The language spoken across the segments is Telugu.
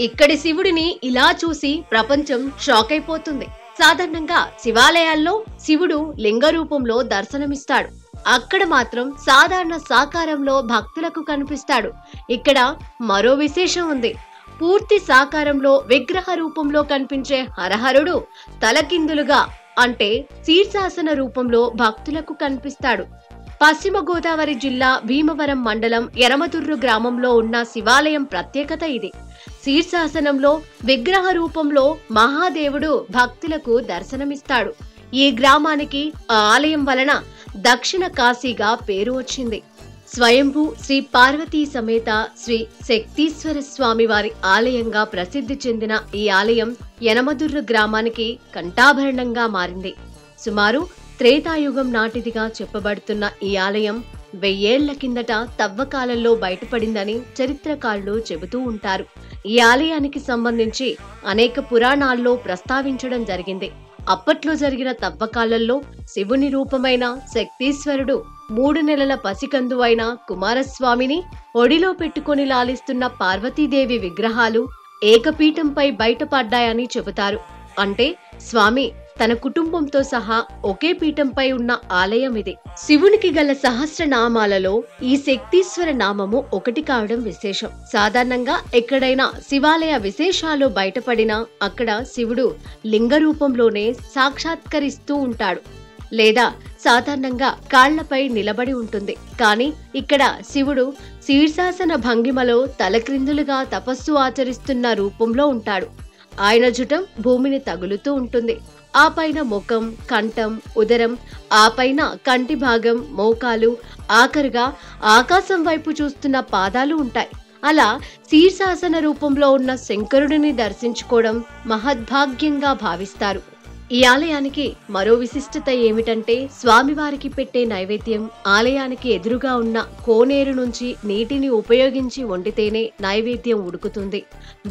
ఇక్కడి శివుడిని ఇలా చూసి ప్రపంచం షాక్ అయిపోతుంది. సాధారణంగా శివాలయాల్లో శివుడు లింగ రూపంలో దర్శనమిస్తాడు. అక్కడ మాత్రం సాధారణ సాకారంలో భక్తులకు కనిపిస్తాడు. ఇక్కడ మరో విశేషం ఉంది. పూర్తి సాకారంలో విగ్రహ రూపంలో కనిపించే హరహరుడు తలకిందులుగా అంటే శీర్షాసన రూపంలో భక్తులకు కనిపిస్తాడు. పశ్చిమ గోదావరి జిల్లా భీమవరం మండలం యనమదుర్రు గ్రామంలో ఉన్న శివాలయం ప్రత్యేకత ఇది. శీర్షాసనంలో విగ్రహ రూపంలో మహాదేవుడు భక్తులకు దర్శనమిస్తాడు. ఈ గ్రామానికి ఆ ఆలయం వలన దక్షిణ కాశీగా పేరు వచ్చింది. స్వయంభూ శ్రీ పార్వతీ సమేత శ్రీ శక్తీశ్వర స్వామి వారి ఆలయంగా ప్రసిద్ధి చెందిన ఈ ఆలయం యనమదుర్రు గ్రామానికి కంఠాభరణంగా మారింది. సుమారు త్రేతాయుగం నాటిదిగా చెప్పబడుతున్న ఈ ఆలయం 1000 ఏళ్ల కిందట తవ్వకాలలో బయటపడిందని చరిత్రకారులు చెబుతూ ఉంటారు. ఈ ఆలయానికి సంబంధించి అనేక పురాణాల్లో ప్రస్తావించడం జరిగింది. అప్పట్లో జరిగిన తవ్వకాలలో శివుని రూపమైన శక్తీశ్వరుడు 3 నెలల పసికందు అయిన కుమారస్వామిని ఒడిలో పెట్టుకుని లాలిస్తున్న పార్వతీదేవి విగ్రహాలు ఏకపీఠంపై బయటపడ్డాయని చెబుతారు. అంటే స్వామి తన కుటుంబంతో సహా ఒకే పీఠంపై ఉన్న ఆలయం ఇది. శివునికి గల సహస్రనామాలలో ఈ శక్తీశ్వర నామము ఒకటి కావడం విశేషం. సాధారణంగా ఎక్కడైనా శివాలయ విశేషాలు బయటపడినా అక్కడ శివుడు లింగ రూపంలోనే సాక్షాత్కరిస్తూ ఉంటాడు, లేదా సాధారణంగా కాళ్లపై నిలబడి ఉంటుంది. కానీ ఇక్కడ శివుడు శీర్షాసన భంగిమలో తలక్రిందులుగా తపస్సు ఆచరిస్తున్న రూపంలో ఉంటాడు. ఆయన జుటం భూమిని తగులుతూ ఉంటుంది. ఆ పైన ముఖం, కంఠం, ఉదరం, ఆ పైన కంటి భాగం, మోకాలు, ఆఖరుగా ఆకాశం వైపు చూస్తున్న పాదాలు ఉంటాయి. అలా శీర్షాసన రూపంలో ఉన్న శంకరుడిని దర్శించుకోవడం మహద్భాగ్యంగా భావిస్తారు. ఈ ఆలయానికి మరో విశిష్టత ఏమిటంటే స్వామివారికి పెట్టే నైవేద్యం ఆలయానికి ఎదురుగా ఉన్న కోనేరు నుంచి నీటిని ఉపయోగించి వండితేనే నైవేద్యం ఉడుకుతుంది.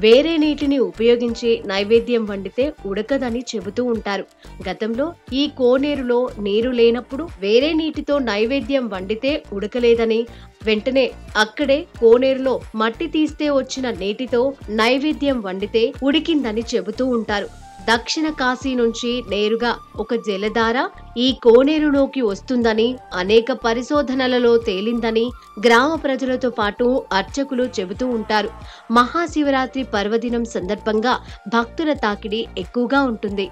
వేరే నీటిని ఉపయోగించి నైవేద్యం వండితే ఉడకదని చెబుతూ ఉంటారు. గతంలో ఈ కోనేరులో నీరు లేనప్పుడు వేరే నీటితో నైవేద్యం వండితే ఉడకలేదని, వెంటనే అక్కడే కోనేరులో మట్టి తీస్తే వచ్చిన నీటితో నైవేద్యం వండితే ఉడికిందని చెబుతూ ఉంటారు. దక్షిణ కాశీ నుంచి నేరుగా ఒక జలధార ఈ కోనేరులోకి వస్తుందని, అనేక పరిశోధనలలో తేలిందని గ్రామ ప్రజలతో పాటు అర్చకులు చెబుతూ ఉంటారు. మహాశివరాత్రి పర్వదినం సందర్భంగా భక్తుల తాకిడి ఎక్కువగా ఉంటుంది.